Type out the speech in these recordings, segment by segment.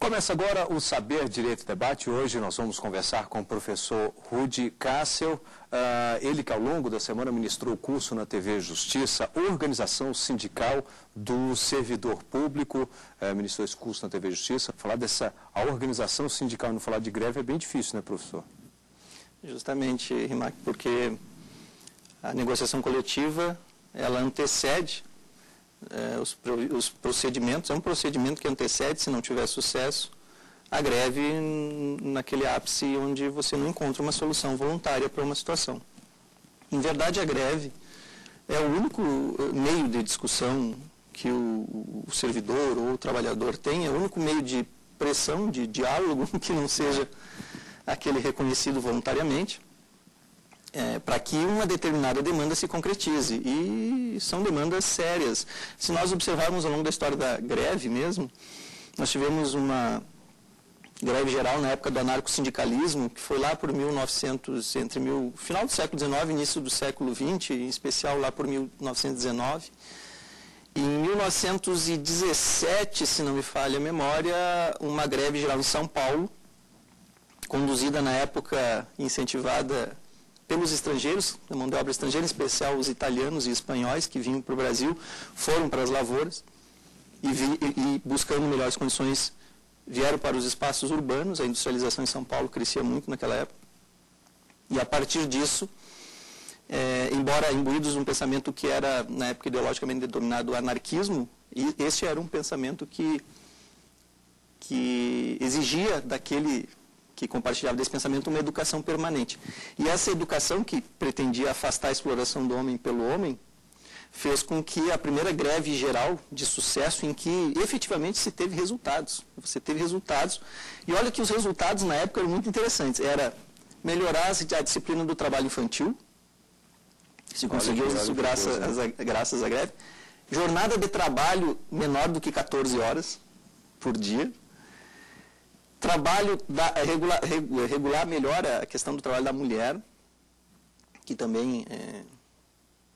Começa agora o Saber Direito Debate. Hoje nós vamos conversar com o professor Rudi Cassel. Ele que ao longo da semana ministrou o curso na TV Justiça, Organização Sindical do Servidor Público. Ministrou esse curso na TV Justiça. Falar a organização sindical e não falar de greve é bem difícil, né, professor? Justamente, Rimac, porque a negociação coletiva, ela antecede os procedimentos, é um procedimento que antecede, se não tiver sucesso, a greve naquele ápice onde você não encontra uma solução voluntária para uma situação. Em verdade, a greve é o único meio de discussão que o servidor ou o trabalhador tem, é o único meio de pressão, de diálogo, que não seja aquele reconhecido voluntariamente, para que uma determinada demanda se concretize. E são demandas sérias. Se nós observarmos ao longo da história da greve mesmo, nós tivemos uma greve geral na época do anarcossindicalismo, que foi lá por final do século XIX, início do século XX, em especial lá por 1919. E em 1917, se não me falha a memória, uma greve geral em São Paulo, conduzida na época, incentivada pelos estrangeiros, a mão de obra estrangeira, em especial os italianos e espanhóis que vinham para o Brasil, foram para as lavouras e buscando melhores condições, vieram para os espaços urbanos. A industrialização em São Paulo crescia muito naquela época. E a partir disso, embora imbuídos num pensamento que era, na época, ideologicamente denominado anarquismo, e esse era um pensamento que exigia daquele que compartilhava desse pensamento uma educação permanente. E essa educação, que pretendia afastar a exploração do homem pelo homem, fez com que a primeira greve geral de sucesso, em que efetivamente se teve resultados. Você teve resultados, e olha que os resultados na época eram muito interessantes. Era melhorar a disciplina do trabalho infantil, se conseguiu isso graças à greve. Jornada de trabalho menor do que 14 horas por dia. Trabalho, regular melhor a questão do trabalho da mulher, que também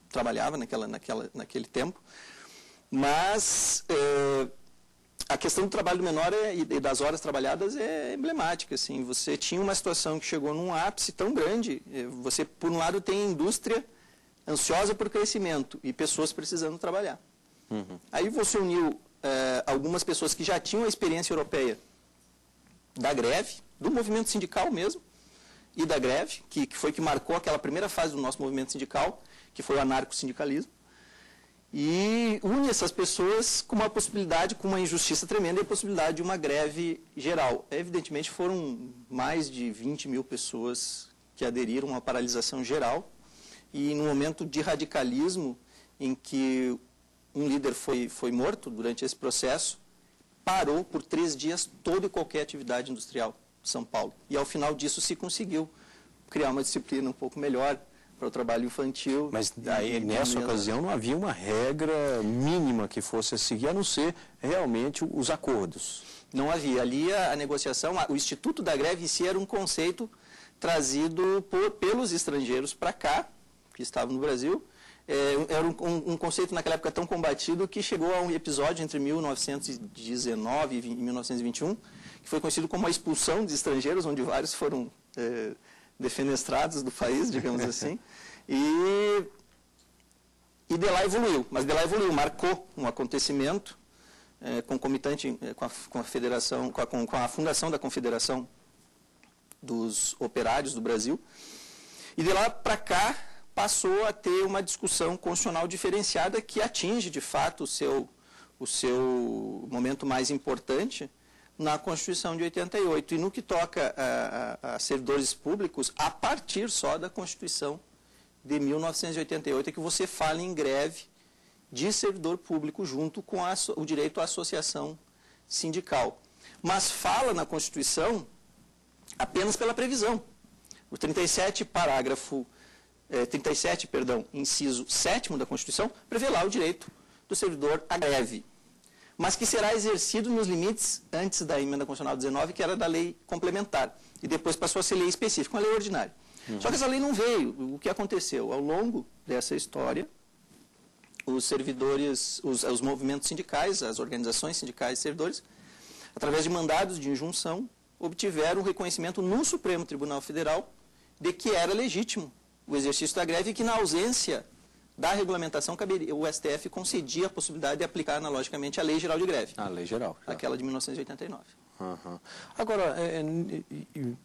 trabalhava naquele tempo. Mas a questão do trabalho menor e das horas trabalhadas é emblemática. Assim, você tinha uma situação que chegou num ápice tão grande. Você, por um lado, tem a indústria ansiosa por crescimento e pessoas precisando trabalhar. Uhum. Aí você uniu algumas pessoas que já tinham a experiência europeia da greve, do movimento sindical mesmo, e da greve, que foi que marcou aquela primeira fase do nosso movimento sindical, que foi o anarcossindicalismo, e une essas pessoas com uma possibilidade, com uma injustiça tremenda, e a possibilidade de uma greve geral. Evidentemente foram mais de 20 mil pessoas que aderiram à paralisação geral, e num momento de radicalismo, em que um líder foi morto durante esse processo, parou por 3 dias toda e qualquer atividade industrial de São Paulo. E ao final disso se conseguiu criar uma disciplina um pouco melhor para o trabalho infantil. Mas aí, nessa ocasião não havia uma regra mínima que fosse a seguir, a não ser realmente os acordos. Não havia. Ali a negociação, o Instituto da Greve em si era um conceito trazido pelos estrangeiros para cá, que estavam no Brasil. Era um conceito naquela época tão combatido que chegou a um episódio entre 1919 e 1921, que foi conhecido como a expulsão de estrangeiros, onde vários foram defenestrados do país, digamos assim, e de lá evoluiu. Mas de lá evoluiu, marcou um acontecimento concomitante com a federação, com a fundação da Confederação dos Operários do Brasil, e de lá para cá passou a ter uma discussão constitucional diferenciada que atinge, de fato, o seu momento mais importante na Constituição de 88. E no que toca a servidores públicos, a partir só da Constituição de 1988 é que você fala em greve de servidor público junto com o direito à associação sindical. Mas fala na Constituição apenas pela previsão. O 37, inciso 7º da Constituição, prevê lá o direito do servidor à greve, mas que será exercido nos limites antes da emenda constitucional 19, que era da lei complementar, e depois passou a ser lei específica, uma lei ordinária. Uhum. Só que essa lei não veio. O que aconteceu? Ao longo dessa história, os servidores, os movimentos sindicais, as organizações sindicais de servidores, através de mandados de injunção, obtiveram o reconhecimento no Supremo Tribunal Federal de que era legítimo o exercício da greve e que, na ausência da regulamentação, o STF concedia a possibilidade de aplicar analogicamente a Lei Geral de Greve. A Lei Geral. Já. Aquela de 1989. Uhum. Agora,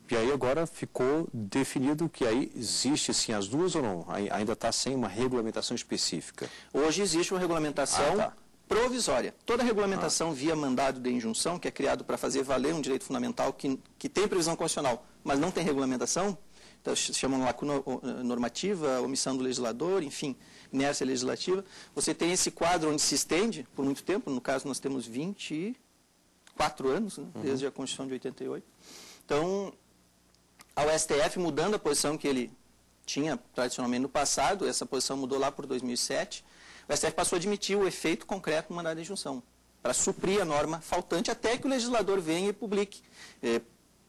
e aí agora ficou definido que aí existe sim as duas ou não? Ainda está sem uma regulamentação específica? Hoje existe uma regulamentação provisória. Toda regulamentação via mandado de injunção, que é criado para fazer valer um direito fundamental que tem previsão constitucional, mas não tem regulamentação, então chamam lacuna normativa, omissão do legislador, enfim, inércia legislativa. Você tem esse quadro onde se estende por muito tempo, no caso nós temos 24 anos, né, desde a Constituição de 88. Então, ao STF mudando a posição que ele tinha tradicionalmente no passado, essa posição mudou lá por 2007, o STF passou a admitir o efeito concreto do mandado de injunção, para suprir a norma faltante até que o legislador venha e publique,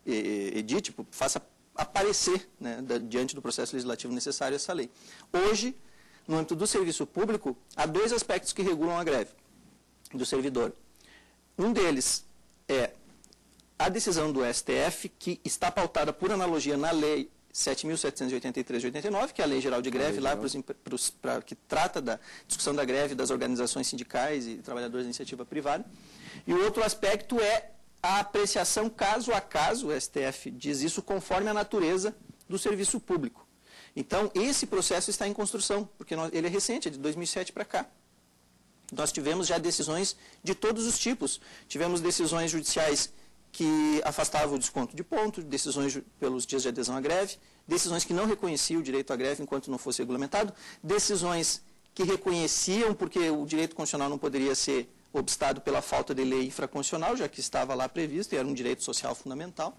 edite, faça aparecer, né, diante do processo legislativo necessário essa lei. Hoje, no âmbito do serviço público, há dois aspectos que regulam a greve do servidor. Um deles é a decisão do STF, que está pautada por analogia na Lei 7.783 de 89, que é a Lei Geral de Greve, lá que trata da discussão da greve das organizações sindicais e trabalhadores da iniciativa privada. E o outro aspecto é a apreciação caso a caso, o STF diz isso, conforme a natureza do serviço público. Então, esse processo está em construção, porque ele é recente, é de 2007 para cá. Nós tivemos já decisões de todos os tipos. Tivemos decisões judiciais que afastavam o desconto de ponto, decisões pelos dias de adesão à greve, decisões que não reconheciam o direito à greve enquanto não fosse regulamentado, decisões que reconheciam porque o direito constitucional não poderia ser obstado pela falta de lei infraconstitucional, já que estava lá previsto e era um direito social fundamental.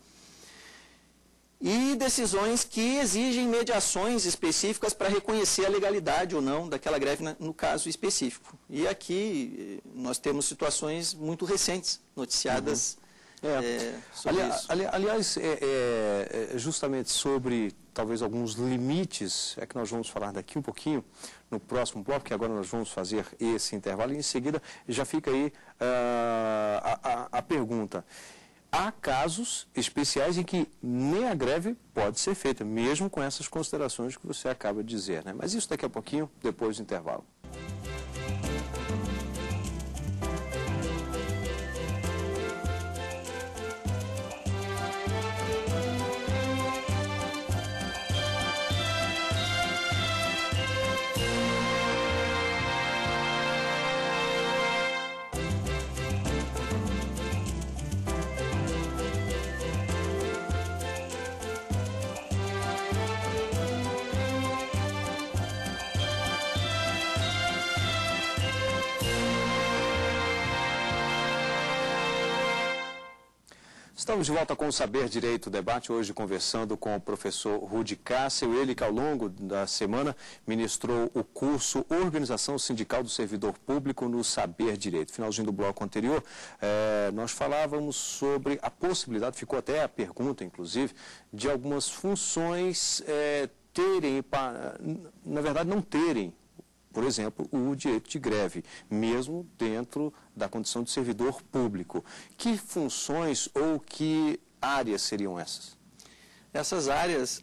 E decisões que exigem mediações específicas para reconhecer a legalidade ou não daquela greve no caso específico. E aqui nós temos situações muito recentes, noticiadas sobre isso. Aliás, justamente sobre talvez alguns limites, é que nós vamos falar daqui um pouquinho, no próximo bloco, que agora nós vamos fazer esse intervalo, e em seguida já fica aí a pergunta. Há casos especiais em que nem a greve pode ser feita, mesmo com essas considerações que você acaba de dizer, né? Mas isso daqui a pouquinho, depois do intervalo. Estamos de volta com o Saber Direito Debate, hoje conversando com o professor Rudy Cássio, ele que ao longo da semana ministrou o curso Organização Sindical do Servidor Público no Saber Direito. Finalzinho do bloco anterior, nós falávamos sobre a possibilidade, ficou até a pergunta, inclusive, de algumas funções terem, na verdade não terem, por exemplo, o direito de greve, mesmo dentro da condição de servidor público. Que funções ou que áreas seriam essas? Essas áreas,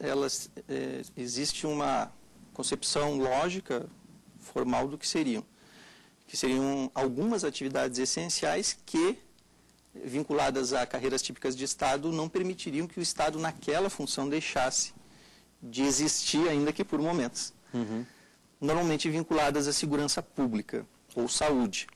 existe uma concepção lógica, formal do que seriam algumas atividades essenciais que, vinculadas a carreiras típicas de Estado, não permitiriam que o Estado, naquela função, deixasse de existir, ainda que por momentos. Normalmente vinculadas à segurança pública ou saúde.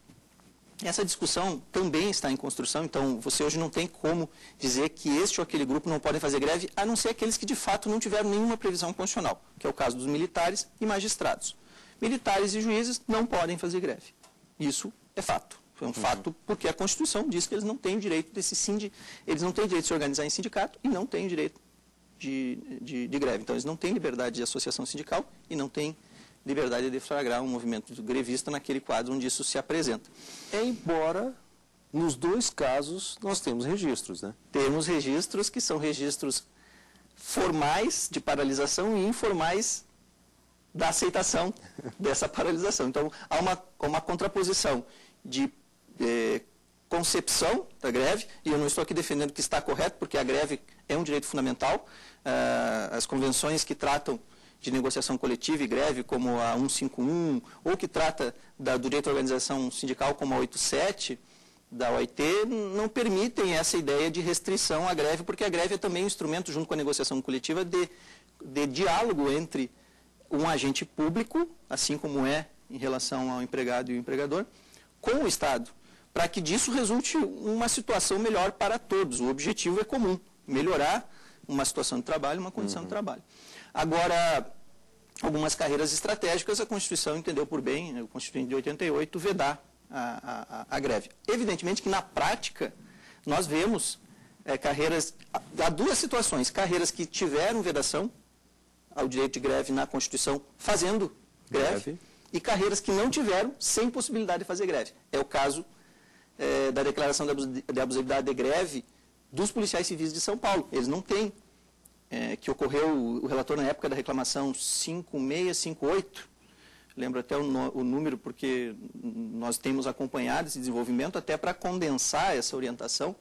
Essa discussão também está em construção, então você hoje não tem como dizer que este ou aquele grupo não podem fazer greve, a não ser aqueles que de fato não tiveram nenhuma previsão constitucional, que é o caso dos militares e magistrados. Militares e juízes não podem fazer greve. Isso é fato. É um fato porque a Constituição diz que eles não têm direito eles não têm direito de se organizar em sindicato e não têm direito de greve. Então eles não têm liberdade de associação sindical e não têm liberdade de deflagrar um movimento grevista naquele quadro onde isso se apresenta. Embora, nos dois casos, nós temos registros, né? Temos registros que são registros formais de paralisação e informais da aceitação dessa paralisação. Então, há uma contraposição de concepção da greve, e eu não estou aqui defendendo que está correto, porque a greve é um direito fundamental. As convenções que tratam de negociação coletiva e greve, como a 151, ou que trata do direito à organização sindical, como a 87, da OIT, não permitem essa ideia de restrição à greve, porque a greve é também um instrumento, junto com a negociação coletiva, de diálogo entre um agente público, assim como é em relação ao empregado e o empregador, com o Estado, para que disso resulte uma situação melhor para todos. O objetivo é comum, melhorar uma situação de trabalho, uma condição de trabalho. Agora, algumas carreiras estratégicas, a Constituição entendeu por bem, o Constituinte de 88, vedar a greve. Evidentemente que, na prática, nós vemos carreiras, há duas situações, carreiras que tiveram vedação ao direito de greve na Constituição fazendo greve, e carreiras que não tiveram sem possibilidade de fazer greve. É o caso da declaração de abusividade de greve dos policiais civis de São Paulo. Eles não têm, que ocorreu, o relator na época da reclamação 5658, lembro até o número porque nós temos acompanhado esse desenvolvimento até para condensar essa orientação,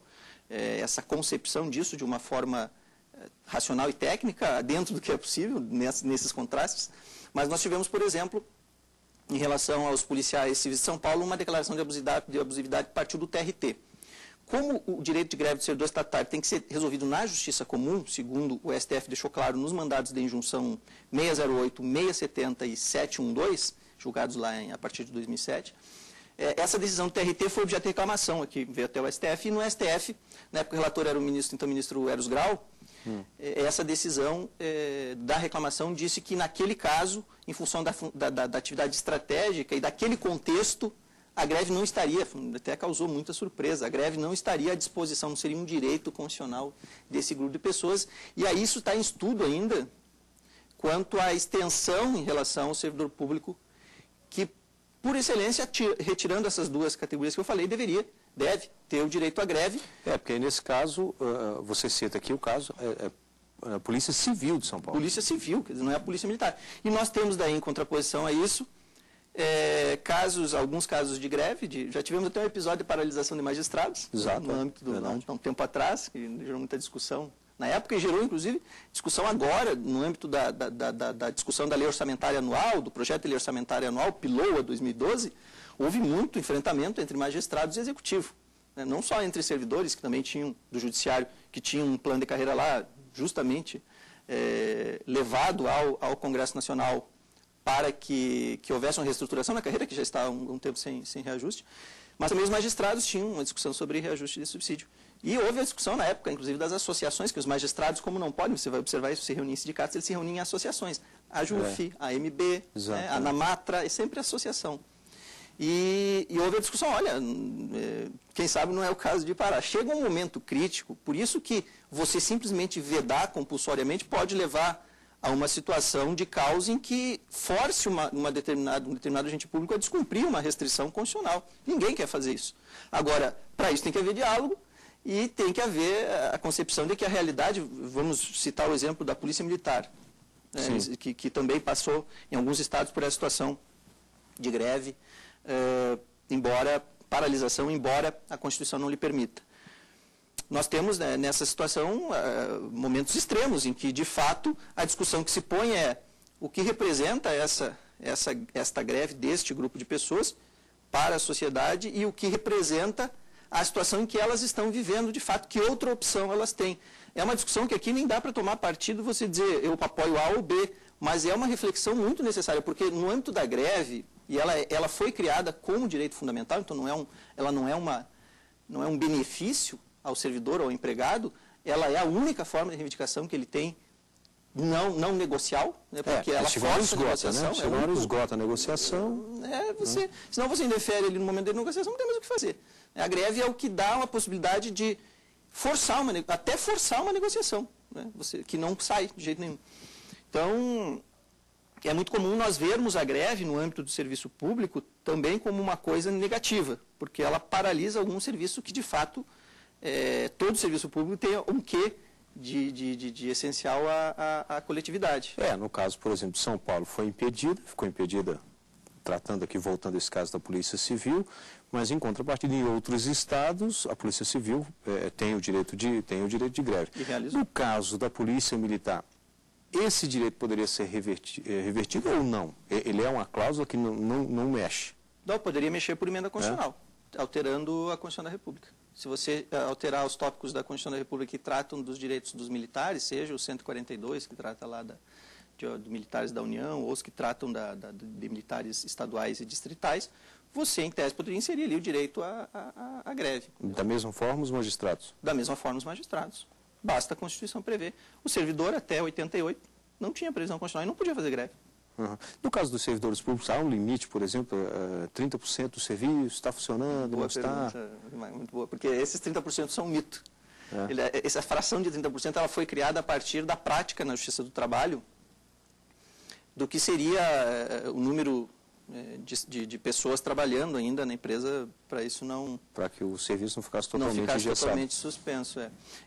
essa concepção disso de uma forma racional e técnica, dentro do que é possível, nesses contrastes. Mas nós tivemos, por exemplo, em relação aos policiais civis de São Paulo, uma declaração de abusividade que partiu do TRT. Como o direito de greve do servidor estatutário tem que ser resolvido na justiça comum, segundo o STF deixou claro nos mandados de injunção 608, 670 e 712, julgados lá a partir de 2007, essa decisão do TRT foi objeto de reclamação, aqui veio até o STF, e no STF, na época o relator era o ministro Eros Grau, essa decisão da reclamação disse que naquele caso, em função da atividade estratégica e daquele contexto, a greve não estaria, até causou muita surpresa, a greve não estaria à disposição, não seria um direito constitucional desse grupo de pessoas. E aí isso está em estudo ainda, quanto à extensão em relação ao servidor público, que, por excelência, retirando essas duas categorias que eu falei, deve ter o direito à greve. Porque nesse caso, você cita aqui o caso, a Polícia Civil de São Paulo. Polícia Civil, quer dizer, não é a Polícia Militar. E nós temos daí, em contraposição a isso, alguns casos de greve, já tivemos até um episódio de paralisação de magistrados, exato, no âmbito há um tempo atrás, que gerou muita discussão na época, e gerou, inclusive, discussão agora, no âmbito da discussão da lei orçamentária anual, do projeto de lei orçamentária anual, PILOA 2012, houve muito enfrentamento entre magistrados e executivo, né? Não só entre servidores, que também tinham, do judiciário, que tinham um plano de carreira lá, justamente levado ao Congresso Nacional para que houvesse uma reestruturação na carreira, que já está há um tempo sem reajuste, mas também os magistrados tinham uma discussão sobre reajuste de subsídio. E houve a discussão na época, inclusive, das associações, que os magistrados, como não podem, você vai observar isso, se reunir em sindicatos, eles se reúnem em associações. A JUF, a AMB, a ANAMATRA, é sempre associação. E houve a discussão, olha, quem sabe não é o caso de parar. Chega um momento crítico, por isso que você simplesmente vedar compulsoriamente pode levar a uma situação de caos em que force um determinado agente público a descumprir uma restrição constitucional. Ninguém quer fazer isso. Agora, para isso tem que haver diálogo e tem que haver a concepção de que a realidade, vamos citar o exemplo da Polícia Militar, que também passou em alguns estados por essa situação de greve, paralisação, embora a Constituição não lhe permita. Nós temos, né, nessa situação, momentos extremos em que, de fato, a discussão que se põe é o que representa esta greve deste grupo de pessoas para a sociedade e o que representa a situação em que elas estão vivendo, de fato, que outra opção elas têm. É uma discussão que aqui nem dá para tomar partido você dizer eu apoio A ou B, mas é uma reflexão muito necessária, porque no âmbito da greve, e ela foi criada como direito fundamental, então ela não é um benefício ao servidor ou ao empregado, ela é a única forma de reivindicação que ele tem não negocial, né, porque ela força a negociação. Né? Senão esgota a negociação. Senão você indefere ali no momento da negociação, não tem mais o que fazer. A greve é o que dá uma possibilidade de até forçar uma negociação, né, que não sai de jeito nenhum. Então, é muito comum nós vermos a greve no âmbito do serviço público também como uma coisa negativa, porque ela paralisa algum serviço que, de fato, todo serviço público tem um quê de essencial à coletividade. No caso, por exemplo, de São Paulo ficou impedida tratando aqui, voltando a esse caso da Polícia Civil, mas em contrapartida, em outros estados, a Polícia Civil tem o direito de greve. No caso da Polícia Militar, esse direito poderia ser revertido ou não? Ele é uma cláusula que não mexe? Não, poderia mexer por emenda constitucional, alterando a Constituição da República. Se você alterar os tópicos da Constituição da República que tratam dos direitos dos militares, seja o 142, que trata lá de militares da União, ou os que tratam de militares estaduais e distritais, você, em tese, poderia inserir ali o direito à greve. Da mesma forma, os magistrados? Da mesma forma, os magistrados. Basta a Constituição prever. O servidor, até 88, não tinha previsão constitucional e não podia fazer greve. Uhum. No caso dos servidores públicos, há um limite, por exemplo, 30% do serviço está funcionando, não está? Muito boa, porque esses 30% são um mito. Essa fração de 30% ela foi criada a partir da prática na Justiça do Trabalho, do que seria o número de pessoas trabalhando ainda na empresa, para isso não... Para que o serviço não ficasse totalmente engessado. Não ficasse totalmente suspenso,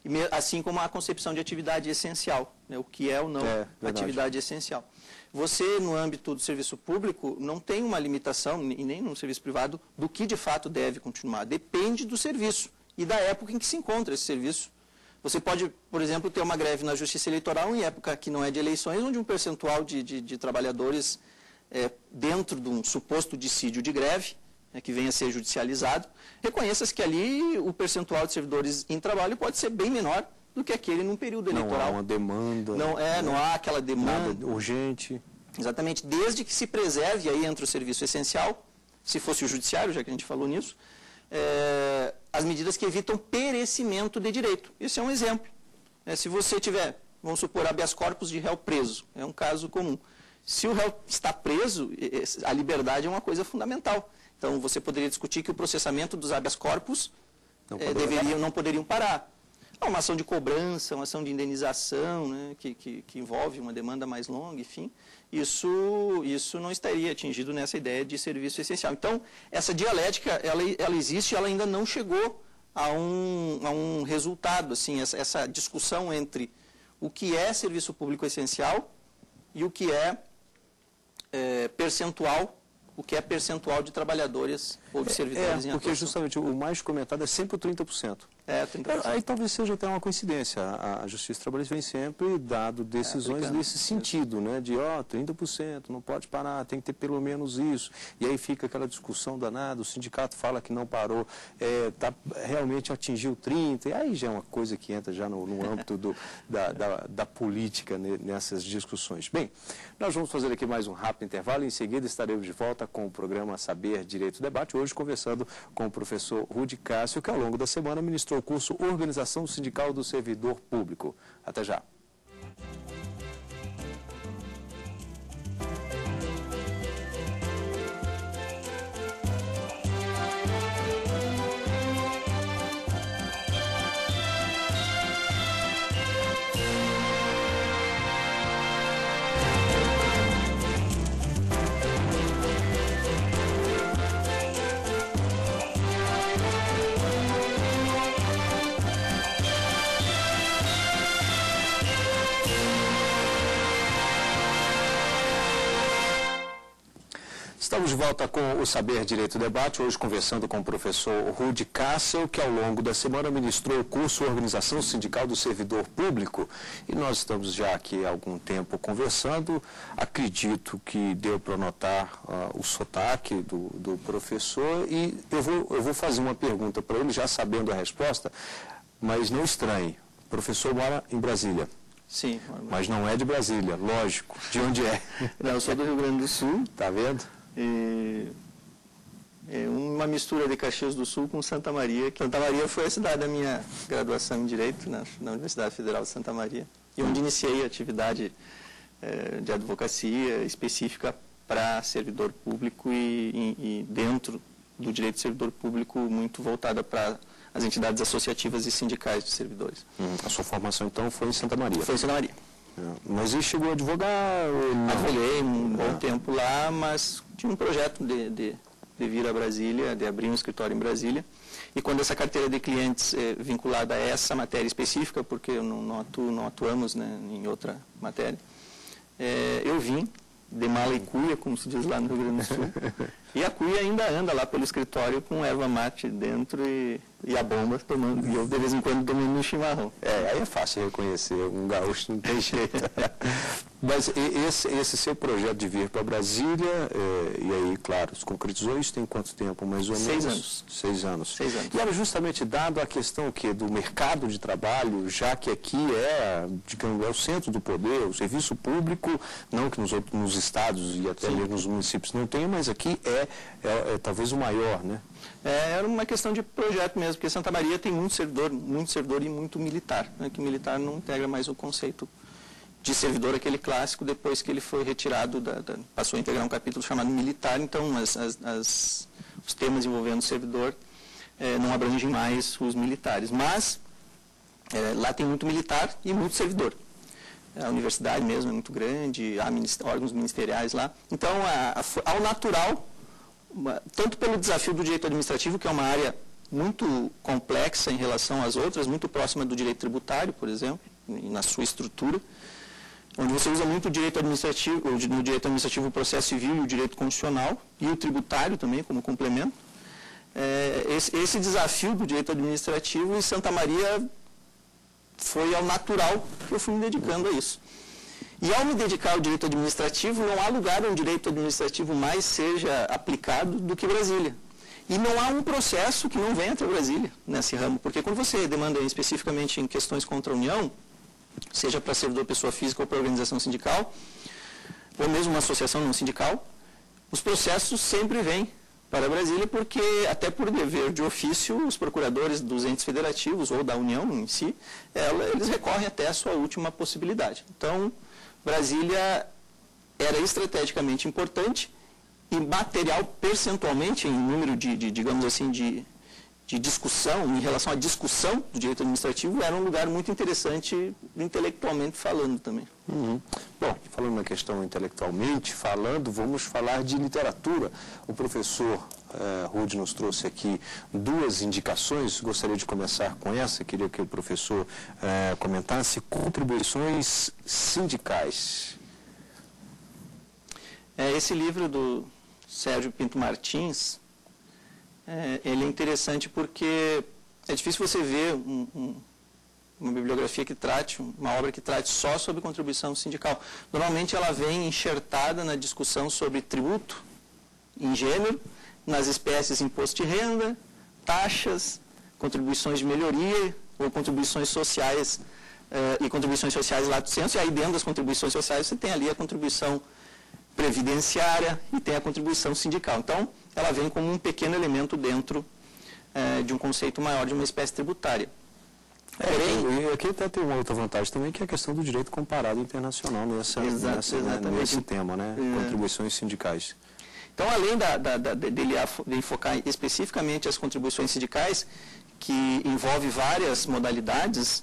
E assim como a concepção de atividade essencial, o que é ou não atividade essencial. Você, no âmbito do serviço público, não tem uma limitação, e nem no serviço privado, do que de fato deve continuar. Depende do serviço e da época em que se encontra esse serviço. Você pode, por exemplo, ter uma greve na Justiça Eleitoral em época que não é de eleições, onde um percentual de trabalhadores dentro de um suposto dissídio de greve, que venha a ser judicializado, reconheça-se que ali o percentual de servidores em trabalho pode ser bem menor do que aquele num período eleitoral. Não há uma demanda. Não há aquela demanda. Nada urgente. Exatamente. Desde que se preserve aí entre o serviço essencial, se fosse o judiciário, já que a gente falou nisso, as medidas que evitam perecimento de direito. Esse é um exemplo. Se você tiver, vamos supor, habeas corpus de réu preso, é um caso comum. Se o réu está preso, a liberdade é uma coisa fundamental. Então, você poderia discutir que o processamento dos habeas corpus não poderiam parar. Uma ação de cobrança, uma ação de indenização, que envolve uma demanda mais longa, enfim, isso não estaria atingido nessa ideia de serviço essencial. Então, essa dialética, ela existe e ela ainda não chegou a um resultado, assim, essa discussão entre o que é serviço público essencial e o que é percentual de trabalhadores ou de servidores em porque justamente o mais comentado é sempre o 30%. 30%. Aí talvez seja até uma coincidência. A Justiça Trabalhista vem sempre dado decisões nesse sentido, de 30%, não pode parar, tem que ter pelo menos isso. E aí fica aquela discussão danada, o sindicato fala que não parou, realmente atingiu 30%, e aí já é uma coisa que entra já no âmbito da política nessas discussões. Bem, nós vamos fazer aqui mais um rápido intervalo, em seguida estaremos de volta com o programa Saber Direito Debate, hoje conversando com o professor Rudy Cássio, que ao longo da semana ministrou o curso Organização Sindical do Servidor Público. Até já. Estamos de volta com o Saber Direito Debate, hoje conversando com o professor Rudy Cássio, que ao longo da semana ministrou o curso Organização Sindical do Servidor Público. E nós estamos já aqui há algum tempo conversando. Acredito que deu para notar o sotaque do professor e eu vou fazer uma pergunta para ele, já sabendo a resposta, mas não estranhe. O professor mora em Brasília. Sim. Mas não é de Brasília, lógico. De onde é? Não, eu sou do Rio Grande do Sul. Tá vendo? Uma mistura de Caxias do Sul com Santa Maria. Santa Maria foi a cidade da minha graduação em Direito, na Universidade Federal de Santa Maria, e onde iniciei a atividade de advocacia específica para servidor público e dentro do direito de servidor público muito voltada para as entidades associativas e sindicais de servidores. A sua formação, então, foi em Santa Maria? Foi em Santa Maria. Mas ele chegou a advogar? Advoguei um bom tempo lá, mas tinha um projeto de vir a Brasília, de abrir um escritório em Brasília. E quando essa carteira de clientes é vinculada a essa matéria específica, porque não atuamos em outra matéria, eu vim de mala e cuia, como se diz lá no Rio Grande do Sul. E a cuia ainda anda lá pelo escritório com erva mate dentro e a bomba tomando. E eu, de vez em quando, tomando um chimarrão. Aí é fácil reconhecer, um gaúcho não tem jeito. Mas esse seu projeto de vir para Brasília, e aí, claro, se concretizou isso tem quanto tempo, mais ou menos? 6 anos. 6 anos. 6 anos. E era justamente dado a questão do mercado de trabalho, já que aqui digamos, é o centro do poder, o serviço público, não que nos estados e até mesmo nos municípios não tenha, mas aqui é talvez o maior, né? Era uma questão de projeto mesmo, porque Santa Maria tem muito servidor e muito militar, né, que militar não integra mais o conceito de servidor, aquele clássico, depois que ele foi retirado, passou a integrar um capítulo chamado militar, então os temas envolvendo o servidor não abrangem mais os militares. Mas lá tem muito militar e muito servidor. A universidade mesmo é muito grande, há órgãos ministeriais lá. Então, ao natural, tanto pelo desafio do direito administrativo, que é uma área muito complexa em relação às outras, muito próxima do direito tributário, por exemplo, na sua estrutura, onde você usa muito o direito administrativo, no direito administrativo o processo civil e o direito constitucional, e o tributário também como complemento. Esse desafio do direito administrativo em Santa Maria foi ao natural que eu fui me dedicando a isso. E ao me dedicar ao direito administrativo, não há lugar onde o direito administrativo mais seja aplicado do que Brasília. E não há um processo que não venha até Brasília nesse ramo, porque quando você demanda especificamente em questões contra a União, seja para servidor pessoa física ou para organização sindical, ou mesmo uma associação não sindical, os processos sempre vêm para Brasília, porque até por dever de ofício, os procuradores dos entes federativos ou da União em si, eles recorrem até a sua última possibilidade. Então, Brasília era estrategicamente importante e material percentualmente, em número digamos assim, de discussão, em relação à discussão do direito administrativo, era um lugar muito interessante intelectualmente falando também. Uhum. Bom, falando na questão intelectualmente falando, vamos falar de literatura. O professor Rudy nos trouxe aqui 2 indicações, gostaria de começar com essa, queria que o professor comentasse contribuições sindicais. Esse livro do Sérgio Pinto Martins, ele é interessante porque é difícil você ver uma bibliografia que trate, uma obra que trate só sobre contribuição sindical. Normalmente ela vem enxertada na discussão sobre tributo em gênero, nas espécies imposto de renda, taxas, contribuições de melhoria ou contribuições sociais e contribuições sociais lato sensu, e aí dentro das contribuições sociais você tem ali a contribuição previdenciária e tem a contribuição sindical. Então, ela vem como um pequeno elemento dentro de um conceito maior de uma espécie tributária. E aqui até tem uma outra vantagem também, que é a questão do direito comparado internacional nesse tema, né? Contribuições sindicais. Então, além de enfocar especificamente as contribuições sindicais, que envolve várias modalidades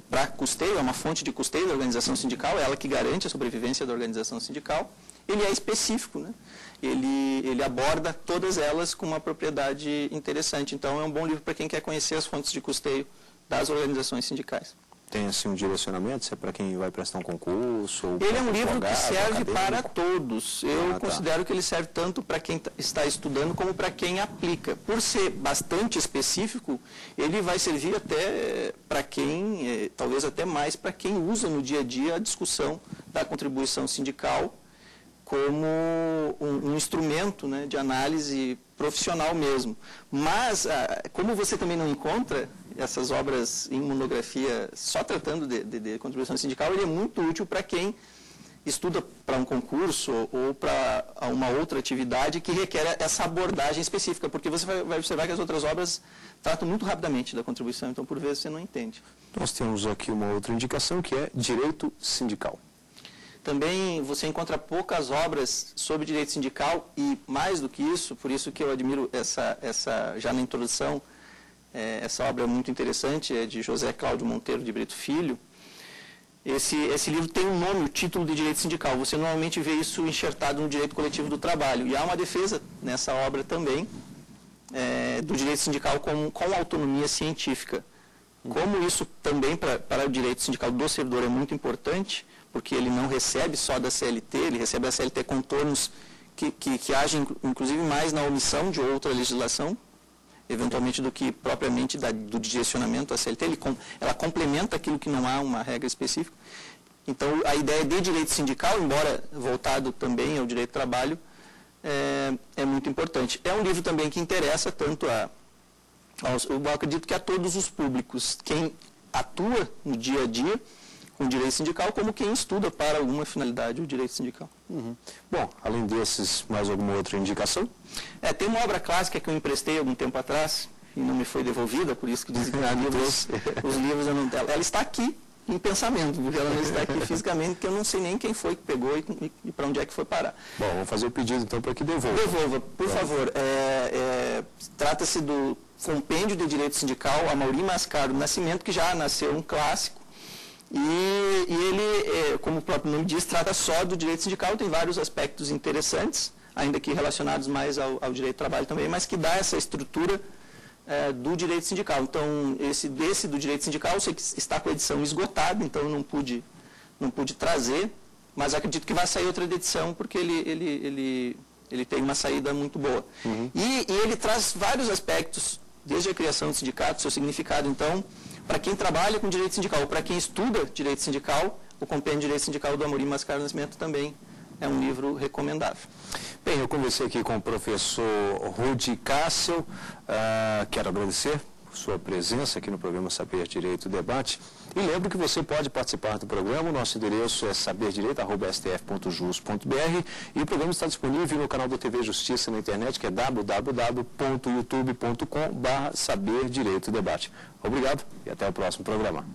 para custeio, é uma fonte de custeio da organização sindical, é ela que garante a sobrevivência da organização sindical, ele é específico, né? Ele aborda todas elas com uma propriedade interessante. Então, é um bom livro para quem quer conhecer as fontes de custeio das organizações sindicais. Tem assim um direcionamento, se é para quem vai prestar um concurso? Ou ele é um livro que serve para todos. Eu considero que ele serve tanto para quem está estudando como para quem aplica. Por ser bastante específico, ele vai servir até para quem, talvez até mais para quem usa no dia a dia a discussão da contribuição sindical como um instrumento, né, de análise profissional mesmo. Mas, como você também não encontra essas obras em monografia só tratando de contribuição sindical, ele é muito útil para quem estuda para um concurso ou para uma outra atividade que requer essa abordagem específica, porque você vai observar que as outras obras tratam muito rapidamente da contribuição, então por vezes você não entende. Nós temos aqui uma outra indicação que é direito sindical. Também você encontra poucas obras sobre direito sindical e, mais do que isso, por isso que eu admiro já na introdução, essa obra é muito interessante, é de José Cláudio Monteiro de Brito Filho. Esse livro tem um nome, o título de direito sindical. Você normalmente vê isso enxertado no direito coletivo do trabalho. E há uma defesa nessa obra também do direito sindical com autonomia científica. Como isso também para o direito sindical do servidor é muito importante, porque ele não recebe só da CLT, ele recebe da CLT contornos que agem, inclusive, mais na omissão de outra legislação, eventualmente do que propriamente do direcionamento da CLT, ela complementa aquilo que não há uma regra específica. Então, a ideia de direito sindical, embora voltado também ao direito do trabalho, é muito importante. É um livro também que interessa tanto eu acredito que a todos os públicos, quem atua no dia a dia com o direito sindical, como quem estuda para alguma finalidade o direito sindical. Uhum. Bom, além desses, mais alguma outra indicação? Tem uma obra clássica que eu emprestei algum tempo atrás e não me foi devolvida, por isso que dizem que os livros eu não tenho. Ela está aqui em pensamento, porque ela não está aqui fisicamente, que eu não sei nem quem foi que pegou e para onde é que foi parar. Bom, vamos fazer o pedido então para que devolva. Devolva, por favor. Trata-se do Compêndio de Direito Sindical, Amaury Mascaro Nascimento, que já nasceu um clássico, e ele, como o próprio nome diz, trata só do direito sindical, tem vários aspectos interessantes, ainda que relacionados mais ao direito do trabalho também, mas que dá essa estrutura do direito sindical. Então, desse do direito sindical, eu sei que está com a edição esgotada, então eu não pude trazer, mas acredito que vai sair outra edição, porque ele tem uma saída muito boa. Uhum. E ele traz vários aspectos, desde a criação do sindicato, seu significado. Então, para quem trabalha com direito sindical, para quem estuda direito sindical, o Compêndio de Direito Sindical do Amaury Mascaro Nascimento também é um livro recomendável. Bem, eu conversei aqui com o professor Rudy Cássio, quero agradecer por sua presença aqui no programa Saber Direito Debate. E lembro que você pode participar do programa, o nosso endereço é saberdireito@stf.jus.br e o programa está disponível no canal da TV Justiça na internet, que é www.youtube.com/saberdireitodebate. Obrigado e até o próximo programa.